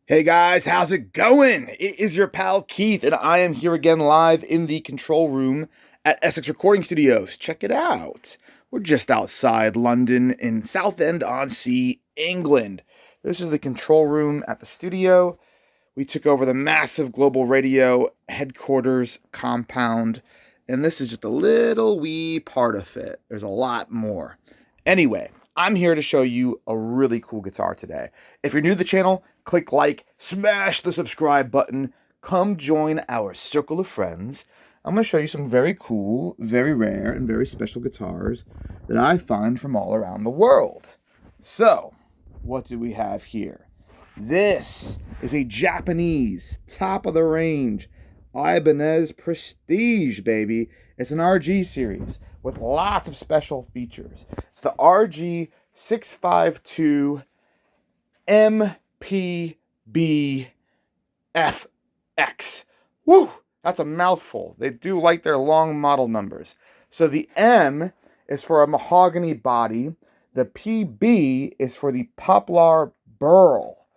Hey guys, how's it going? It is your pal Keith, and I am here again live in the control room at Essex Recording Studios. Check it out. We're just outside London in Southend-on-Sea, England. This is the control room at the studio. We took over the massive Global Radio headquarters compound, and this is just a little wee part of it. There's a lot more. Anyway, I'm here to show you a really cool guitar today. If you're new to the channel, click like, smash the subscribe button, come join our circle of friends. I'm going to show you some very cool, very rare, and very special guitars that I find from all around the world. So, what do we have here? This is a Japanese, top of the range, Ibanez Prestige, baby. It's an RG series with lots of special features. It's the RG652 MPB FX. Woo! That's a mouthful. They do like their long model numbers. So the M is for a mahogany body. The PB is for the poplar burl.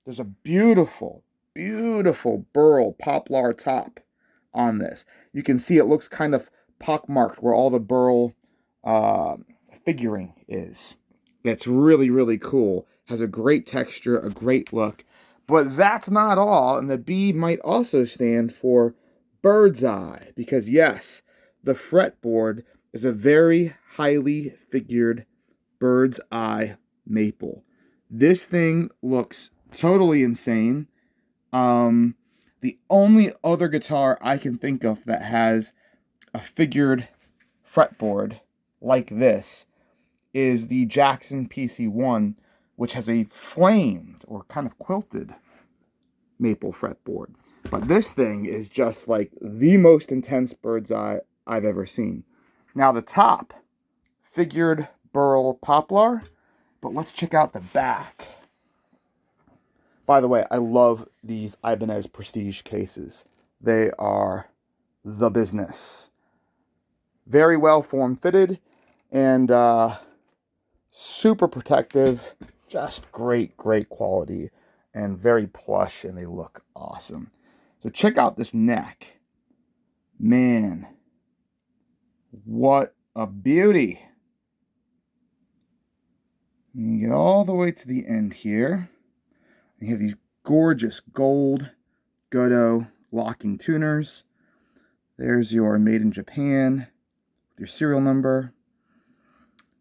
There's a beautiful, beautiful burl poplar top on this. You can see it looks kind of pockmarked where all the burl figuring is. It's really, really cool. Has a great texture, a great look. But that's not all, and the B might also stand for Birdseye, because yes, the fretboard is a very highly figured bird's eye maple. This thing looks totally insane. The only other guitar I can think of that has a figured fretboard like this is the Jackson PC1, which has a flamed or kind of quilted maple fretboard. But this thing is just like the most intense bird's eye I've ever seen. Now the top, figured burl poplar, but let's check out the back. By the way, I love these Ibanez Prestige cases. They are the business. Very well form-fitted and super protective. Just great, great quality and very plush, and they look awesome. So check out this neck. Man, what a beauty. And you get all the way to the end here. You have these gorgeous gold Godo locking tuners. There's your made in Japan with your serial number.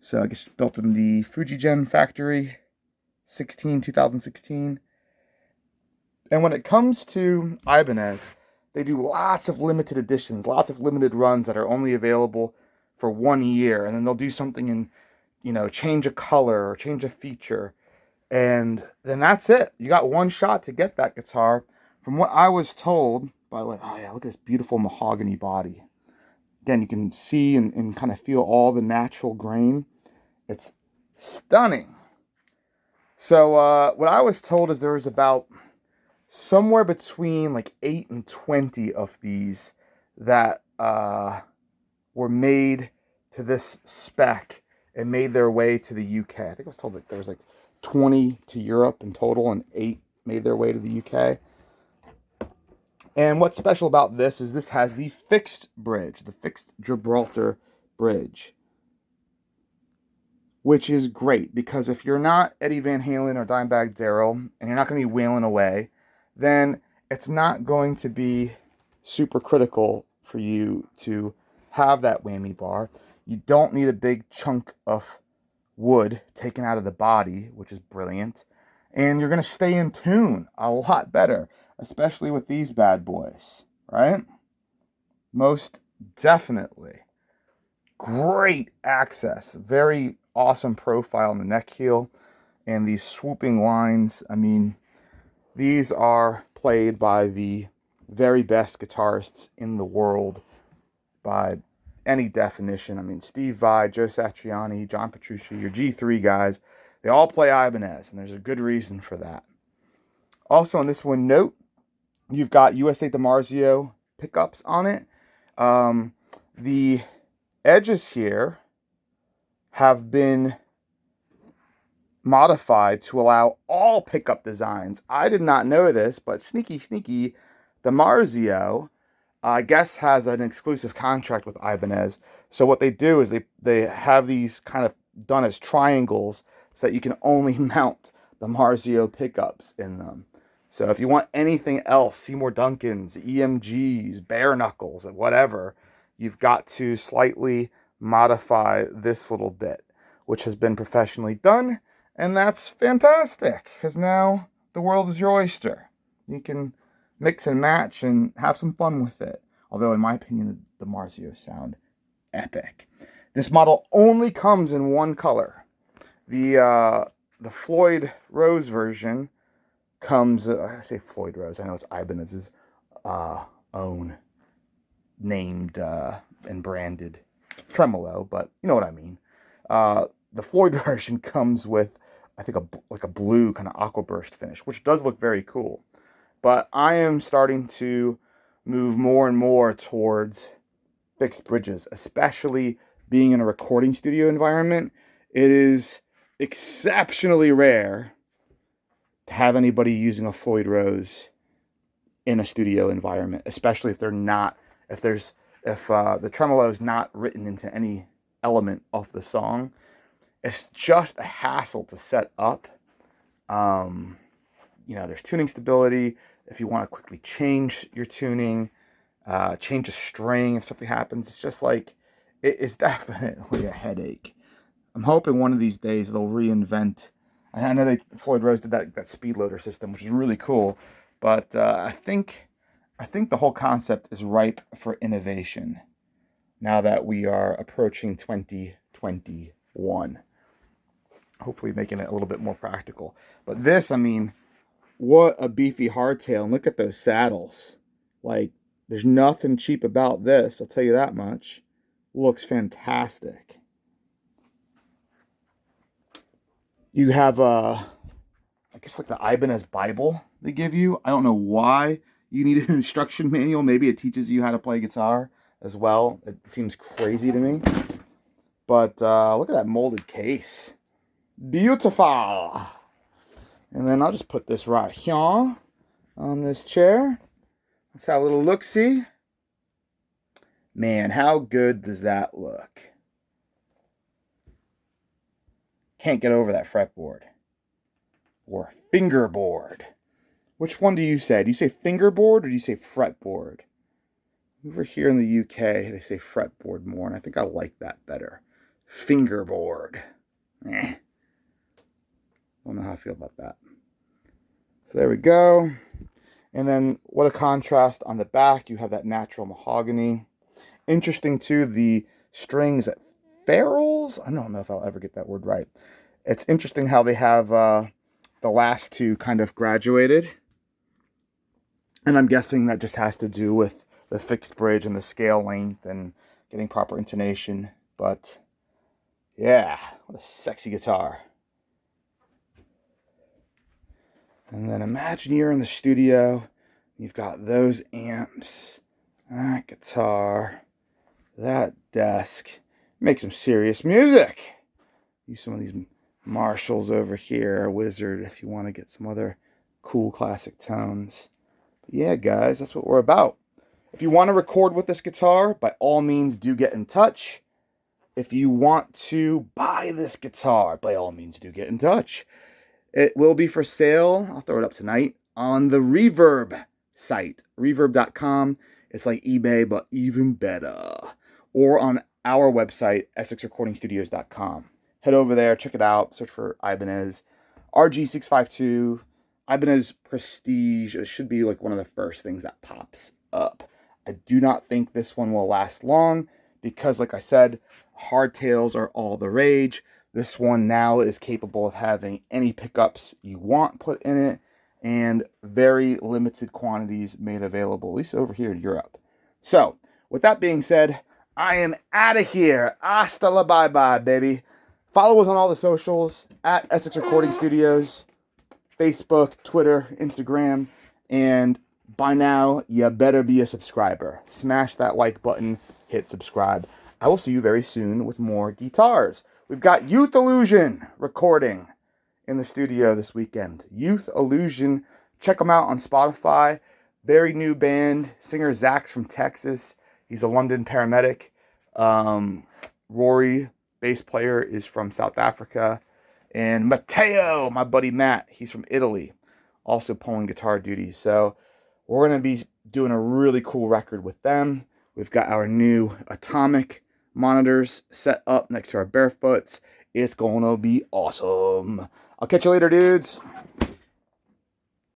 So I guess it's built in the Fujigen factory, 2016. And when it comes to Ibanez, they do lots of limited editions, lots of limited runs that are only available for 1 year. And then they'll do something in, change a color or change a feature. And then that's it. You got one shot to get that guitar. From what I was told, by the way, oh yeah, look at this beautiful mahogany body. Again, you can see and kind of feel all the natural grain. It's stunning. So what I was told is there was about somewhere between like 8 and 20 of these that were made to this spec and made their way to the UK. I think I was told that there was like 20 to Europe in total and 8 made their way to the UK. And what's special about this is this has the fixed bridge, the fixed Gibraltar bridge, which is great because if you're not Eddie Van Halen or Dimebag Darrell and you're not going to be wailing away, then it's not going to be super critical for you to have that whammy bar. You don't need a big chunk of wood taken out of the body, which is brilliant. And you're going to stay in tune a lot better, especially with these bad boys, right? Most definitely. Great access. Very awesome profile in the neck heel. And these swooping lines, I mean, these are played by the very best guitarists in the world by any definition. I mean, Steve Vai, Joe Satriani, John Petrucci, your G3 guys, they all play Ibanez, and there's a good reason for that. Also on this one, note, you've got USA Dimarzio pickups on it. The edges here have been modified to allow all pickup designs. I did not know this, but sneaky, Dimarzio, I guess, has an exclusive contract with Ibanez. So what they do is they have these kind of done as triangles so that you can only mount the Dimarzio pickups in them. So if you want anything else, Seymour Duncans, EMGs, bare knuckles, and whatever, you've got to slightly modify this little bit, which has been professionally done. And that's fantastic, because now the world is your oyster. You can mix and match and have some fun with it. Although, in my opinion, the Dimarzio sound epic. This model only comes in one color. The Floyd Rose version comes, I say Floyd Rose, I know it's Ibanez's own named and branded tremolo, but you know what I mean. The Floyd version comes with, I think, like a blue kind of aquaburst finish, which does look very cool. But I am starting to move more and more towards fixed bridges, especially being in a recording studio environment. It is exceptionally rare to have anybody using a Floyd Rose in a studio environment, especially if if the tremolo is not written into any element of the song. It's just a hassle to set up. There's tuning stability. If you want to quickly change your tuning, change a string if something happens, it's just like, it is definitely a headache. I'm hoping one of these days they'll reinvent. I know Floyd Rose did that speed loader system, which is really cool, but I think the whole concept is ripe for innovation now that we are approaching 2021. Hopefully making it a little bit more practical. But this, I mean, what a beefy hardtail. And look at those saddles. Like, there's nothing cheap about this, I'll tell you that much. Looks fantastic. You have, I guess, like the Ibanez Bible they give you. I don't know why you need an instruction manual. Maybe it teaches you how to play guitar as well. It seems crazy to me. But look at that molded case. Beautiful. And then I'll just put this right here on this chair. Let's have a little look-see. Man, how good does that look? Can't get over that fretboard. Or fingerboard. Which one do you say? Do you say fingerboard or do you say fretboard? Over here in the UK, they say fretboard more, and I think I like that better. Fingerboard. I don't know how I feel about that. So there we go. And then what a contrast on the back. You have that natural mahogany. Interesting too, the strings at ferrules. I don't know if I'll ever get that word right. It's interesting how they have the last two kind of graduated. And I'm guessing that just has to do with the fixed bridge and the scale length and getting proper intonation. But yeah, what a sexy guitar. And then imagine you're in the studio, you've got those amps, that guitar, that desk. Make some serious music. Use some of these Marshalls over here, Wizard, if you want to get some other cool classic tones. But yeah, guys, that's what we're about. If you want to record with this guitar, by all means, do get in touch. If you want to buy this guitar, by all means, do get in touch. It will be for sale, I'll throw it up tonight, on the Reverb site, reverb.com. It's like eBay, but even better. Or on our website, essexrecordingstudios.com. Head over there, check it out, search for Ibanez. RG652, Ibanez Prestige. It should be like one of the first things that pops up. I do not think this one will last long because, like I said, hardtails are all the rage. This one now is capable of having any pickups you want put in it and very limited quantities made available, at least over here in Europe. So, with that being said, I am out of here. Hasta la bye-bye, baby. Follow us on all the socials at Essex Recording Studios, Facebook, Twitter, Instagram, and by now, you better be a subscriber. Smash that like button, hit subscribe. I will see you very soon with more guitars. We've got Youth Illusion recording in the studio this weekend. Youth Illusion. Check them out on Spotify. Very new band. Singer Zach's from Texas. He's a London paramedic. Rory, bass player, is from South Africa. And Matteo, my buddy Matt, he's from Italy, also pulling guitar duties. So we're going to be doing a really cool record with them. We've got our new Atomic monitors set up next to our Barefoots. It's going to be awesome. I'll catch you later, dudes.